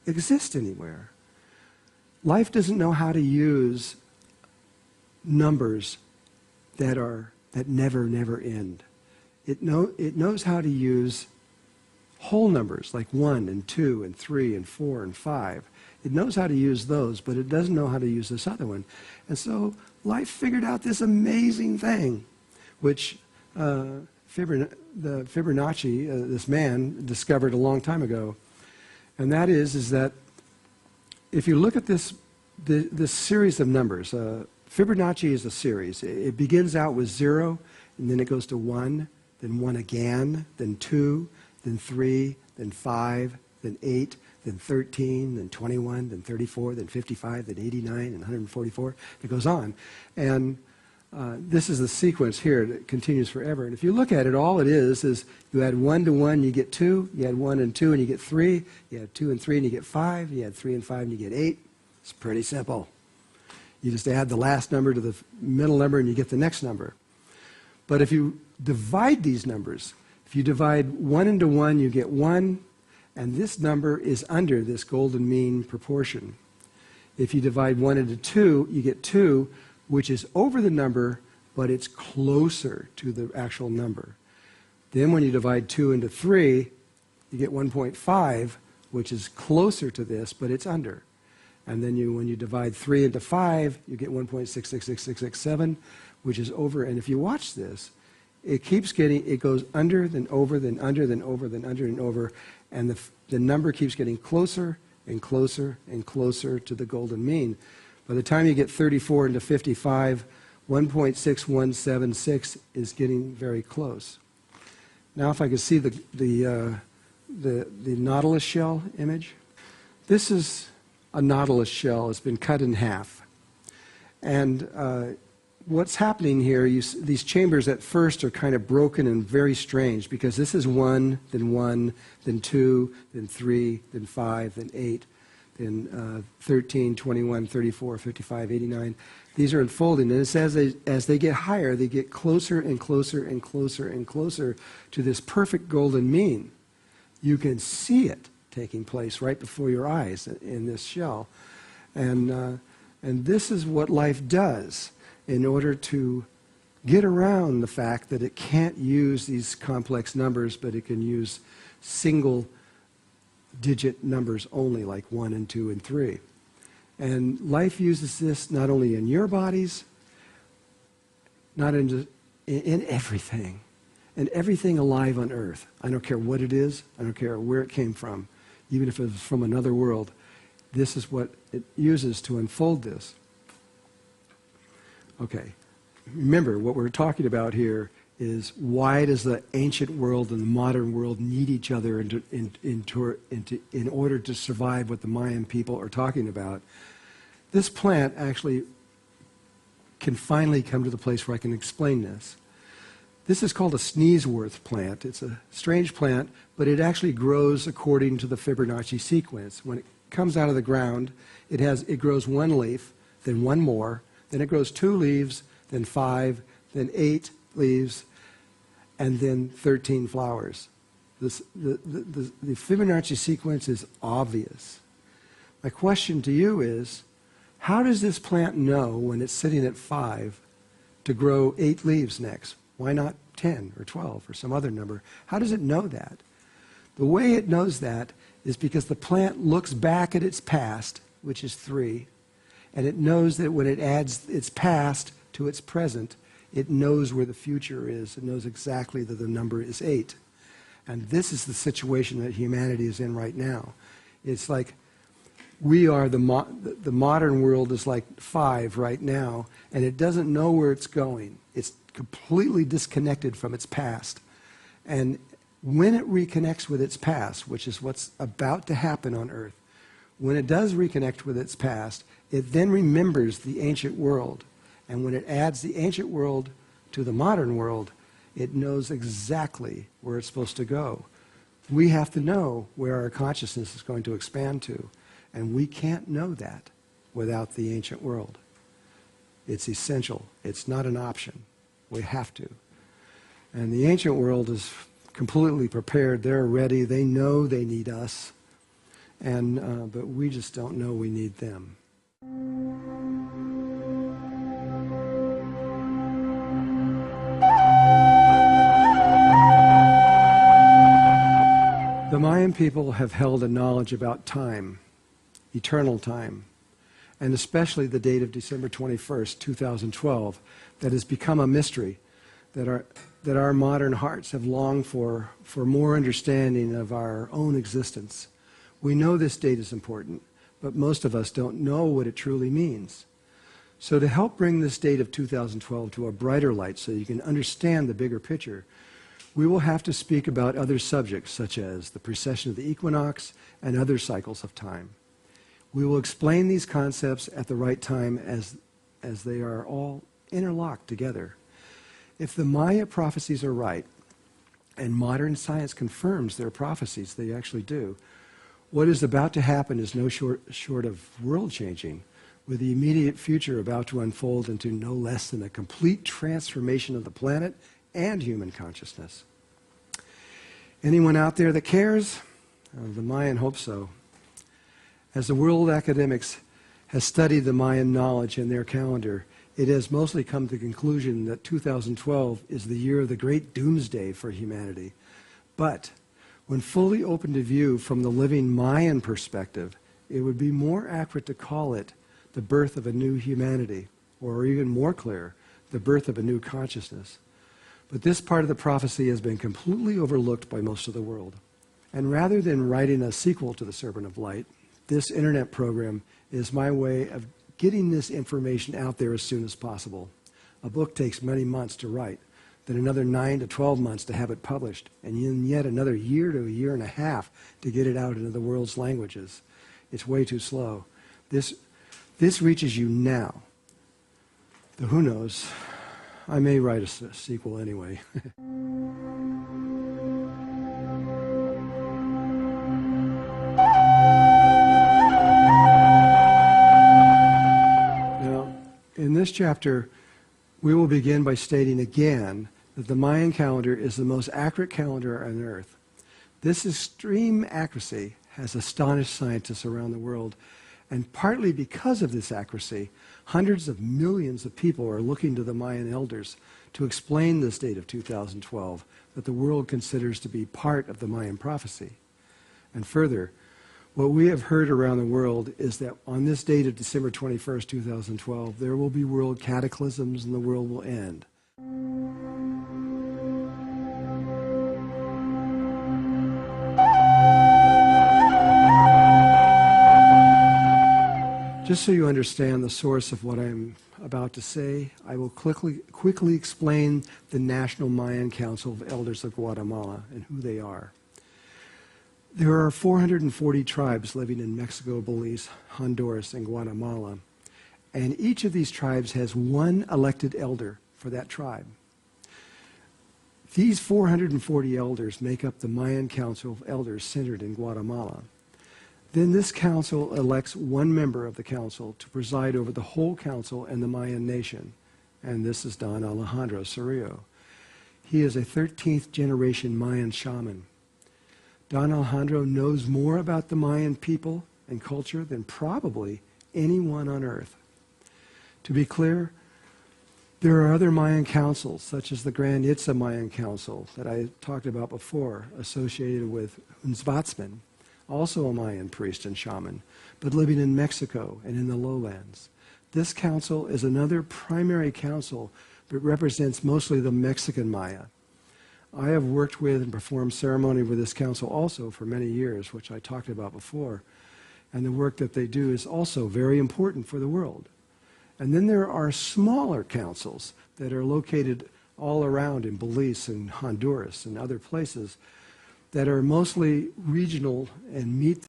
exist anywhere. Life doesn't know how to use numbers that never end. It knows how to use whole numbers like 1 and 2 and 3 and 4 and 5. It knows how to use those, but it doesn't know how to use this other one. And so life figured out this amazing thing, which the Fibonacci, this man, discovered a long time ago. And that is that if you look at this series of numbers, Fibonacci is a series. It begins out with 0, and then it goes to 1, then 1 again, then 2, then 3, then 5, then 8, then 13, then 21, then 34, then 55, then 89, and 144. It goes on. And this is the sequence here that continues forever. And if you look at it, all it is you add 1 to 1, you get 2. You add 1 and 2, and you get 3. You add 2 and 3, and you get 5. You add 3 and 5, and you get 8. It's pretty simple. You just add the last number to the middle number, and you get the next number. But if you divide these numbers, if you divide 1 into 1, you get 1, and this number is under this golden mean proportion. If you divide 1 into 2, you get 2, which is over the number, but it's closer to the actual number. Then when you divide 2 into 3, you get 1.5, which is closer to this, but it's under. And then when you divide 3 into 5, you get 1.666667, which is over. And if you watch this, it goes under, then over, then under, then over, then under, and over. And the number keeps getting closer and closer and closer to the golden mean. By the time you get 34 into 55, 1.6176 is getting very close. Now if I could see the nautilus shell image. This is a nautilus shell. It's been cut in half. And what's happening here, these chambers at first are kind of broken and very strange, because this is 1, then 2, then 3, then 5, then 8, then 13, 21, 34, 55, 89. These are unfolding, and it says as they get higher, they get closer and closer and closer and closer to this perfect golden mean. You can see it taking place right before your eyes in this shell. And this is what life does in order to get around the fact that it can't use these complex numbers, but it can use single-digit numbers only, like 1 and 2 and 3. And life uses this not only in your bodies, not in everything, and everything alive on earth. I don't care what it is. I don't care where it came from. Even if it was from another world, this is what it uses to unfold this. Okay, remember what we're talking about here is why does the ancient world and the modern world need each other in order to survive what the Mayan people are talking about. This plant actually can finally come to the place where I can explain this. This is called a sneezeworth plant. It's a strange plant, but it actually grows according to the Fibonacci sequence. When it comes out of the ground, it grows 1 leaf, then 1 more, then it grows 2 leaves, then 5, then 8 leaves, and then 13 flowers. The Fibonacci sequence is obvious. My question to you is, how does this plant know when it's sitting at 5 to grow 8 leaves next? Why not 10 or 12 or some other number? How does it know that? The way it knows that is because the plant looks back at its past, which is 3, and it knows that when it adds its past to its present, it knows where the future is. It knows exactly that the number is 8. And this is the situation that humanity is in right now. It's like we are, the modern world is like 5 right now, and it doesn't know where it's going. It's completely disconnected from its past. And when it reconnects with its past, which is what's about to happen on Earth, when it does reconnect with its past, it then remembers the ancient world. And when it adds the ancient world to the modern world, it knows exactly where it's supposed to go. We have to know where our consciousness is going to expand to. And we can't know that without the ancient world. It's essential. It's not an option. We have to. And the ancient world is completely prepared. They're ready. They know they need us. but we just don't know we need them. The Mayan people have held a knowledge about time, eternal time, and especially the date of December 21st, 2012, that has become a mystery that our modern hearts have longed for more understanding of our own existence. We know this date is important, but most of us don't know what it truly means. So to help bring this date of 2012 to a brighter light so you can understand the bigger picture, we will have to speak about other subjects such as the precession of the equinox and other cycles of time. We will explain these concepts at the right time as they are all interlocked together. If the Maya prophecies are right, and modern science confirms their prophecies, they actually do, what is about to happen is no short of world-changing, with the immediate future about to unfold into no less than a complete transformation of the planet and human consciousness. Anyone out there that cares? The Mayan hope so. As the world academics has studied the Mayan knowledge in their calendar, it has mostly come to the conclusion that 2012 is the year of the great doomsday for humanity. But when fully open to view from the living Mayan perspective, it would be more accurate to call it the birth of a new humanity, or even more clear, the birth of a new consciousness. But this part of the prophecy has been completely overlooked by most of the world. And rather than writing a sequel to The Serpent of Light, this internet program is my way of getting this information out there as soon as possible. A book takes many months to write, then another 9 to 12 months to have it published, and then yet another year to a year and a half to get it out into the world's languages. It's way too slow. This reaches you now. Though who knows? I may write a sequel anyway. Now, in this chapter, we will begin by stating again that the Mayan calendar is the most accurate calendar on Earth. This extreme accuracy has astonished scientists around the world, and partly because of this accuracy, hundreds of millions of people are looking to the Mayan elders to explain this date of 2012 that the world considers to be part of the Mayan prophecy. And further, what we have heard around the world is that on this date of December 21st, 2012, there will be world cataclysms and the world will end. Just so you understand the source of what I'm about to say, I will quickly explain the National Mayan Council of Elders of Guatemala and who they are. There are 440 tribes living in Mexico, Belize, Honduras, and Guatemala, and each of these tribes has one elected elder for that tribe. These 440 elders make up the Mayan Council of Elders centered in Guatemala. Then this council elects one member of the council to preside over the whole council and the Mayan nation, and this is Don Alejandro Cerrillo. He is a 13th generation Mayan shaman. Don Alejandro knows more about the Mayan people and culture than probably anyone on Earth. To be clear, there are other Mayan councils, such as the Grand Itza Mayan Council that I talked about before, associated with Hunzvatsman, also a Mayan priest and shaman, but living in Mexico and in the lowlands. This council is another primary council, but represents mostly the Mexican Maya. I have worked with and performed ceremony with this council also for many years, which I talked about before, and the work that they do is also very important for the world. And then there are smaller councils that are located all around in Belize and Honduras and other places that are mostly regional and meet